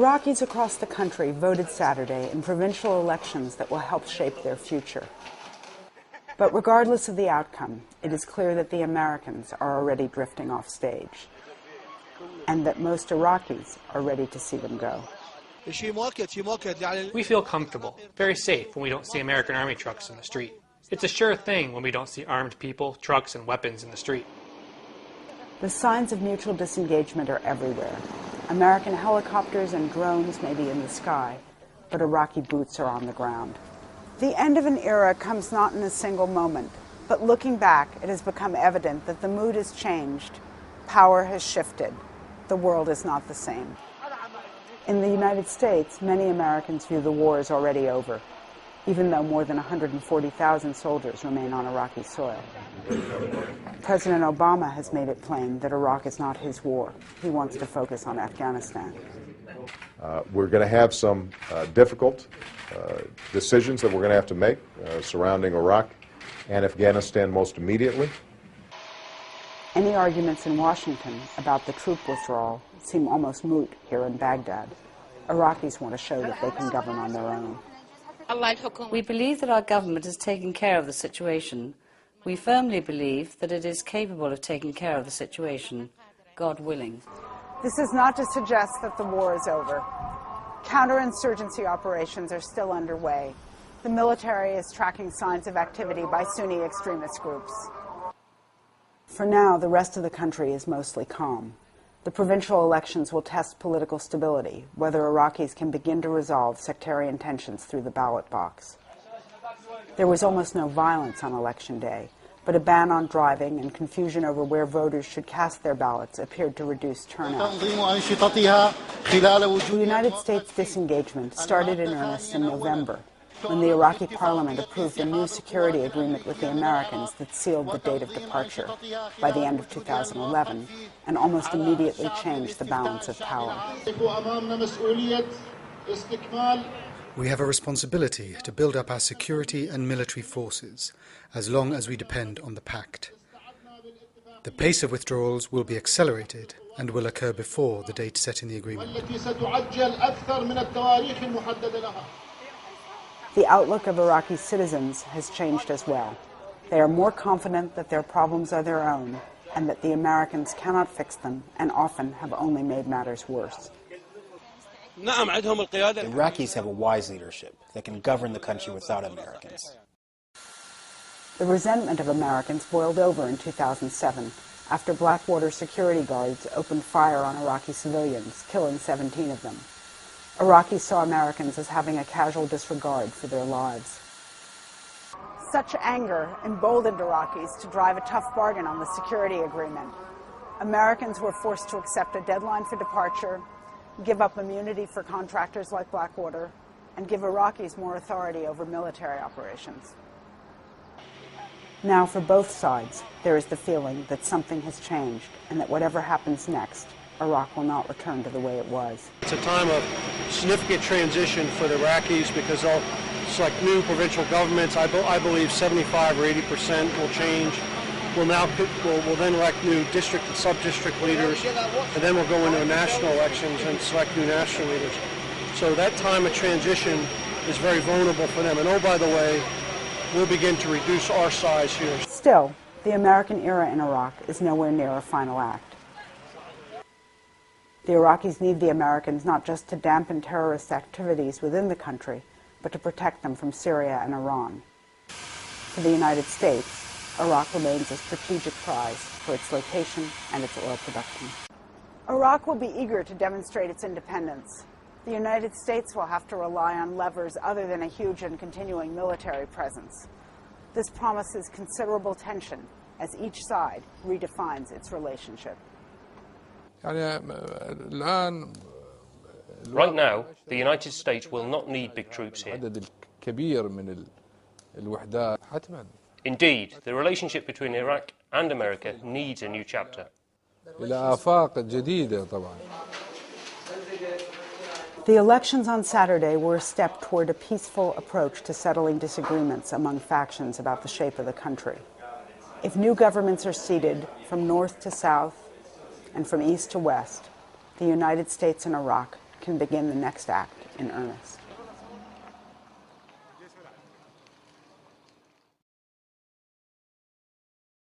Iraqis across the country voted Saturday in provincial elections that will help shape their future. But regardless of the outcome, it is clear that the Americans are already drifting off stage, and that most Iraqis are ready to see them go. We feel comfortable, very safe when we don't see American army trucks in the street. It's a sure thing when we don't see armed people, trucks, and weapons in the street. The signs of mutual disengagement are everywhere. American helicopters and drones may be in the sky, but Iraqi boots are on the ground. The end of an era comes not in a single moment, but looking back, it has become evident that the mood has changed, power has shifted, the world is not the same. In the United States, many Americans view the war as already over, even though more than 140,000 soldiers remain on Iraqi soil. President Obama has made it plain that Iraq is not his war. He wants to focus on Afghanistan. We're going to have some difficult decisions that we're going to have to make surrounding Iraq and Afghanistan most immediately. Any arguments in Washington about the troop withdrawal seem almost moot here in Baghdad. Iraqis want to show that they can govern on their own. We believe that our government is taking care of the situation. We firmly believe that it is capable of taking care of the situation, God willing. This is not to suggest that the war is over. Counterinsurgency operations are still underway. The military is tracking signs of activity by Sunni extremist groups. For now, the rest of the country is mostly calm. The provincial elections will test political stability, whether Iraqis can begin to resolve sectarian tensions through the ballot box. There was almost no violence on Election Day, but a ban on driving and confusion over where voters should cast their ballots appeared to reduce turnout. The United States disengagement started in earnest in November, when the Iraqi parliament approved a new security agreement with the Americans that sealed the date of departure by the end of 2011 and almost immediately changed the balance of power. We have a responsibility to build up our security and military forces as long as we depend on the pact. The pace of withdrawals will be accelerated and will occur before the date set in the agreement. The outlook of Iraqi citizens has changed as well. They are more confident that their problems are their own and that the Americans cannot fix them and often have only made matters worse. The Iraqis have a wise leadership that can govern the country without Americans. The resentment of Americans boiled over in 2007 after Blackwater security guards opened fire on Iraqi civilians, killing 17 of them. Iraqis saw Americans as having a casual disregard for their lives. Such anger emboldened Iraqis to drive a tough bargain on the security agreement. Americans were forced to accept a deadline for departure, give up immunity for contractors like Blackwater, and give Iraqis more authority over military operations. Now, for both sides, there is the feeling that something has changed and that whatever happens next, Iraq will not return to the way it was. It's a time of significant transition for the Iraqis because they'll select new provincial governments. I believe 75 or 80% will change. We'll then elect new district and sub-district leaders, and then we'll go into national elections and select new national leaders. So that time of transition is very vulnerable for them. And oh, by the way, we'll begin to reduce our size here. Still, the American era in Iraq is nowhere near a final act. The Iraqis need the Americans not just to dampen terrorist activities within the country, but to protect them from Syria and Iran. For the United States, Iraq remains a strategic prize for its location and its oil production. Iraq will be eager to demonstrate its independence. The United States will have to rely on levers other than a huge and continuing military presence. This promises considerable tension as each side redefines its relationship. Right now, the United States will not need big troops here. Indeed, the relationship between Iraq and America needs a new chapter. The elections on Saturday were a step toward a peaceful approach to settling disagreements among factions about the shape of the country. If new governments are seated from north to south and from east to west, the United States and Iraq can begin the next act in earnest.